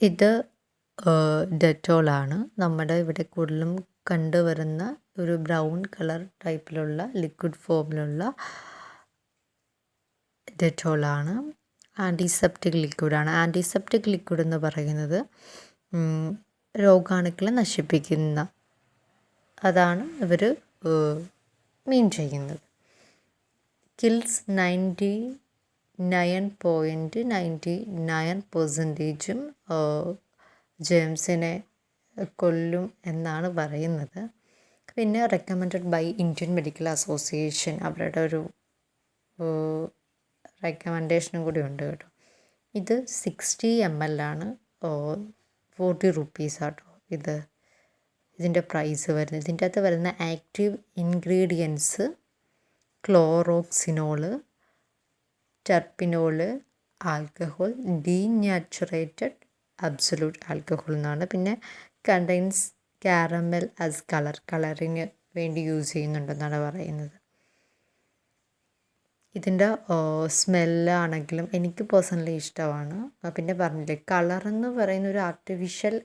ഇത് ഡെറ്റോളാണ്. നമ്മുടെ ഇവിടെ കൂടുതലും കണ്ടുവരുന്ന ഒരു ബ്രൗൺ കളർ ടൈപ്പിലുള്ള ലിക്വിഡ് ഫോമിലുള്ള ഡെറ്റോളാണ്. ആൻറ്റിസെപ്റ്റിക് ലിക്വിഡാണ്. ആൻറ്റിസെപ്റ്റിക് ലിക്വിഡ് എന്ന് പറയുന്നത് രോഗാണുക്കളെ നശിപ്പിക്കുന്ന അതാണ് ഇവർ മീൻ ചെയ്യുന്നത്. കിൽസ് 99.99% ജേംസിനെ കൊല്ലും എന്നാണ് പറയുന്നത്. പിന്നെ recommended by Indian medical association, അവരുടെ ഒരു റെക്കമെൻഡേഷനും കൂടി ഉണ്ട് കേട്ടോ. ഇത് 60 ml ആണ്. 40 റുപ്പീസാട്ടോ ഇതിൻ്റെ പ്രൈസ് വരുന്നത്. ഇതിൻ്റെ അകത്ത് വരുന്ന active ingredients chloroxylenol, terpineol, alcohol, denatured absolute alcohol എന്നാണ്. പിന്നെ കണ്ടെയ്ൻസ് കാരമൽ ആസ് കളറിന് വേണ്ടി യൂസ് ചെയ്യുന്നുണ്ടെന്നാണ് പറയുന്നത്. ഇതിൻ്റെ സ്മെല്ലാണെങ്കിലും എനിക്ക് പേഴ്സണലി ഇഷ്ടമാണ്. പിന്നെ പറഞ്ഞില്ലേ, കളറെന്ന് പറയുന്ന ഒരു ആർട്ടിഫിഷ്യൽ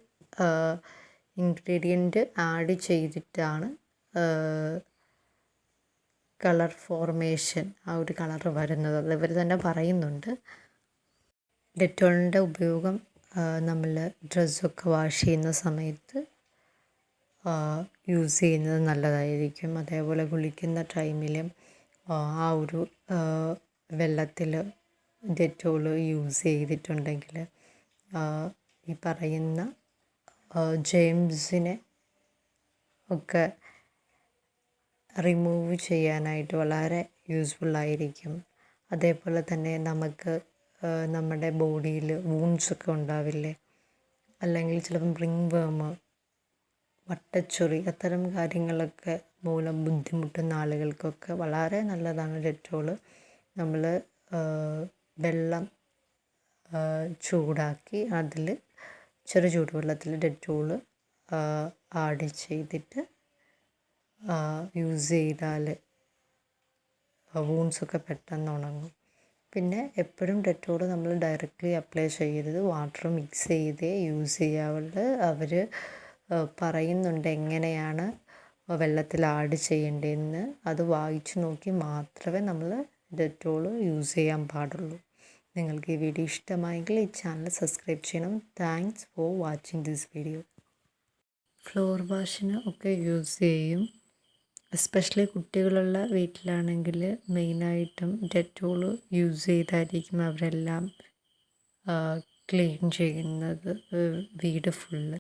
ഇൻഗ്രീഡിയൻറ്റ് ആഡ് ചെയ്തിട്ടാണ് കളർ ഫോർമേഷൻ, ആ ഒരു കളർ വരുന്നത്. അത് ഇവർ തന്നെ പറയുന്നുണ്ട്. ഡെറ്റോളിൻ്റെ ഉപയോഗം നമ്മൾ ഡ്രസ്സൊക്കെ വാഷ് ചെയ്യുന്ന സമയത്ത് യൂസ് ചെയ്യുന്നത് നല്ലതായിരിക്കും. അതേപോലെ കുളിക്കുന്ന ടൈമിൽ ആ ഒരു വെള്ളത്തിൽ ഡെറ്റോൾ യൂസ് ചെയ്തിട്ടുണ്ടെങ്കിൽ ഈ പറയുന്ന ജേംസിനെ ഒക്കെ റിമൂവ് ചെയ്യാനായിട്ട് വളരെ യൂസ്ഫുള്ളായിരിക്കും. അതേപോലെ തന്നെ നമുക്ക് നമ്മുടെ ബോഡിയിൽ വൂൺസൊക്കെ ഉണ്ടാവില്ലേ, അല്ലെങ്കിൽ ചിലപ്പം റിംഗ് വേം, വട്ടച്ചൊറി, അത്തരം കാര്യങ്ങളൊക്കെ മൂലം ബുദ്ധിമുട്ടുന്ന ആളുകൾക്കൊക്കെ വളരെ നല്ലതാണ് ഡെറ്റോൾ. നമ്മൾ വെള്ളം ചൂടാക്കി അതിൽ ചെറു ചൂടുവെള്ളത്തിൽ ഡെറ്റോൾ ആഡ് ചെയ്തിട്ട് യൂസ് ചെയ്താൽ വൂൺസൊക്കെ പെട്ടെന്ന് ഉണങ്ങും. പിന്നെ എപ്പോഴും ഡെറ്റോൾ നമ്മൾ ഡയറക്റ്റ്ലി അപ്ലൈ ചെയ്യരുത്, വാട്ടർ മിക്സ് ചെയ്തേ യൂസ് ചെയ്യാവുള്ളൂ. അവർ പറയുന്നുണ്ട് എങ്ങനെയാണ് വെള്ളത്തിൽ ആഡ് ചെയ്യേണ്ടതെന്ന്. അത് വായിച്ചു നോക്കി മാത്രമേ നമ്മൾ ഡെറ്റോൾ യൂസ് ചെയ്യാൻ പാടുള്ളൂ. നിങ്ങൾക്ക് ഈ വീഡിയോ ഇഷ്ടമായെങ്കിൽ ഈ ചാനൽ സബ്സ്ക്രൈബ് ചെയ്യണം. Thanks for watching this video. Floor വാഷിന് ഒക്കെ യൂസ് ചെയ്യും. എസ്പെഷ്യലി കുട്ടികളുള്ള വീട്ടിലാണെങ്കിൽ മെയിനായിട്ടും ഡെറ്റോൾ യൂസ് ചെയ്തായിരിക്കും അവരെല്ലാം ക്ലീൻ ചെയ്യുന്നത്, വീട് ഫുള്ള്.